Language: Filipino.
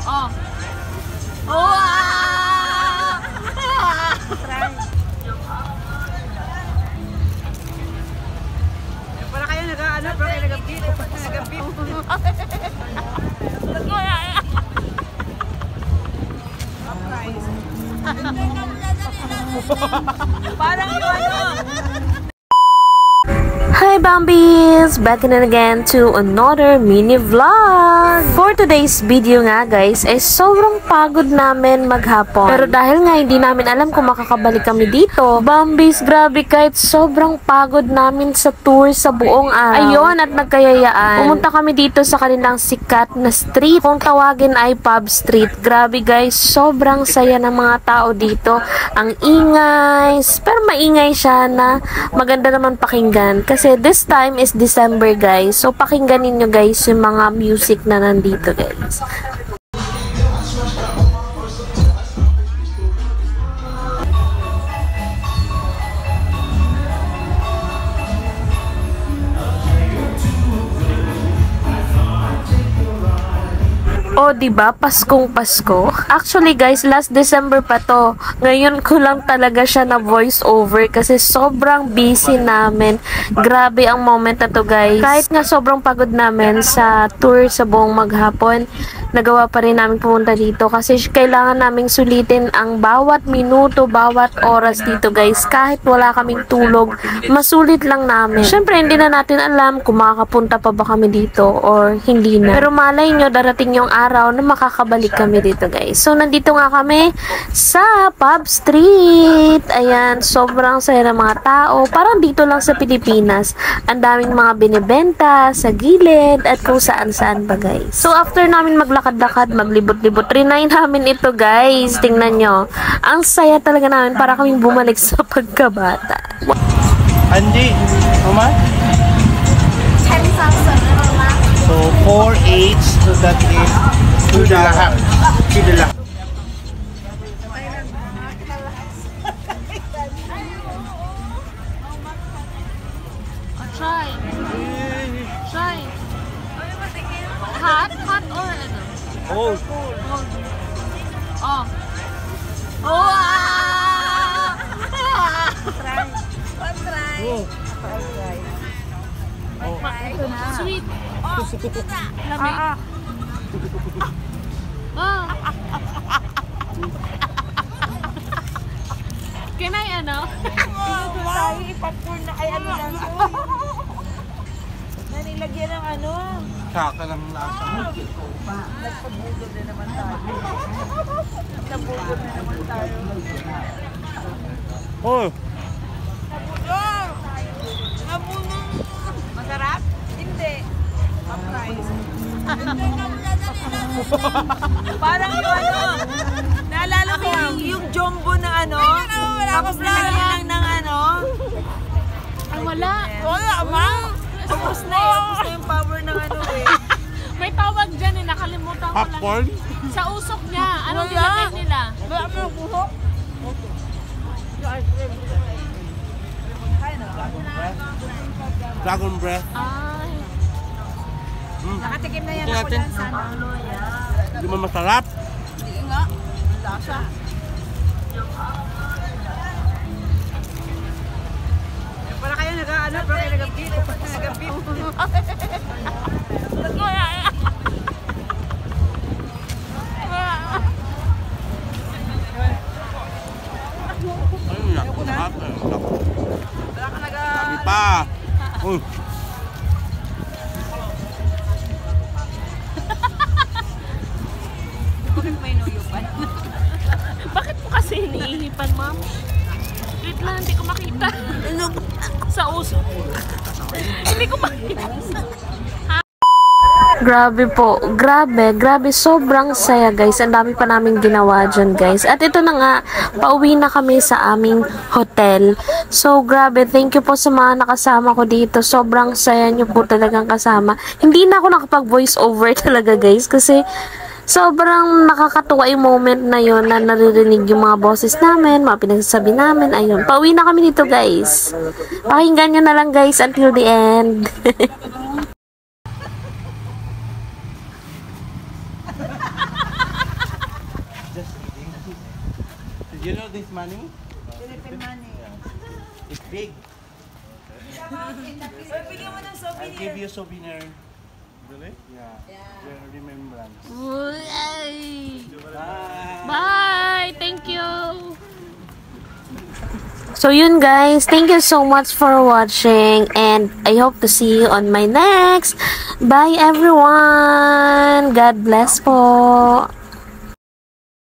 Oh. Oh! Try. Para kayo nag-ano, para kayo nag-beat. Parang yung ano. Hi Bambies! Back in again to another mini vlog! For today's video nga guys, ay sobrang pagod namin maghapon. Pero dahil nga hindi namin alam kung makakabalik kami dito, Bambies, grabe kahit sobrang pagod namin sa tour sa buong araw. Ayun, at nagkayayaan. Pumunta kami dito sa kanilang sikat na street. Kung tawagin ay Pub Street. Grabe guys, sobrang saya ng mga tao dito. Ang ingay, pero maingay siya na maganda naman pakinggan. Kasi this time is December guys. So pakinggan ninyo guys yung mga music na nandito guys. O, diba? Paskong Pasko. Actually, guys, last December pa to. Ngayon ko lang talaga siya na voice over kasi sobrang busy namin. Grabe ang moment na to, guys. Kahit nga sobrang pagod namin sa tour sa buong maghapon, nagawa pa rin namin pumunta dito kasi kailangan naming sulitin ang bawat minuto, bawat oras dito, guys. Kahit wala kaming tulog, masulit lang namin. Syempre, hindi na natin alam kung makakapunta pa ba kami dito or hindi na. Pero malay nyo, darating yung araw na makakabalik kami dito guys. So nandito nga kami sa Pub Street. Ayan, sobrang saya ng mga tao. Parang dito lang sa Pilipinas. Ang daming mga binibenta sa gilid at kung saan-saan pa guys. So after namin maglakad-lakad, maglibot-libot, trinay namin ito guys. Tingnan nyo. Ang saya talaga namin para kaming bumalik sa pagkabata. Andy, how much? 10,000. So 4/8, so that is $2. $2. Try. Try. Hot? Hot or ano? Oh. Oh. Oh! Try. Try. Oh. Sweet. Lamig. Oh. Can I ano? Tayo ipapurn na ay ano lang to. Nanilagyan ng ano. Saka lang lasa. Nagpabugod na naman tayo. Nagpabugod na naman tayo. Oh. Nabunong. Masarap? Hindi. Parang yung ano, naalala ko yung jumbo na ano, tapos nilagyan lang ng ano. Ay, wala. Wala, ma! Tapos na yung power ng ano eh. May tawag dyan eh. Nakalimutan ko lang. Popcorn? Sa usok niya. Anong nilagay nila? Wala mo yung buhok. Dragon breath. Ay. Nakatikim na yan Ito ako natin. dyan sana. Hindi mo masarap? Hindi nga. Lasa. Para kayo nag-ano, para kayo nag-beat. Nag-beat. Ayun na. Masarap. Wala ka nag- Sabi pa. Oh. Bakit may nuyupan? Bakit po kasi iniihipan, ma'am? Wait lang, hindi ko makita. Sa usok. Hindi ko makita. Grabe po. Grabe. Sobrang saya guys. Ang dami pa namin ginawa dyan guys. At ito na nga, pauwi na kami sa aming hotel. So grabe, thank you po sa mga nakasama ko dito. Sobrang saya nyo po talagang kasama. Hindi na ako nakapag voice over talaga guys. Kasi sobrang nakakatuwa yung moment na yun na naririnig yung mga boses namin, mga pinagsasabi namin. Ayun, pauwi na kami dito guys. Pakinggan nyo na lang guys until the end. You know this money? Philippine money. It's big. Uy, bigyan mo ng I'll souvenir. give you a souvenir. Really? Yeah. Your remembrance. Bye. Bye! Thank you! So yun guys, thank you so much for watching and I hope to see you on my next. Bye everyone! God bless po!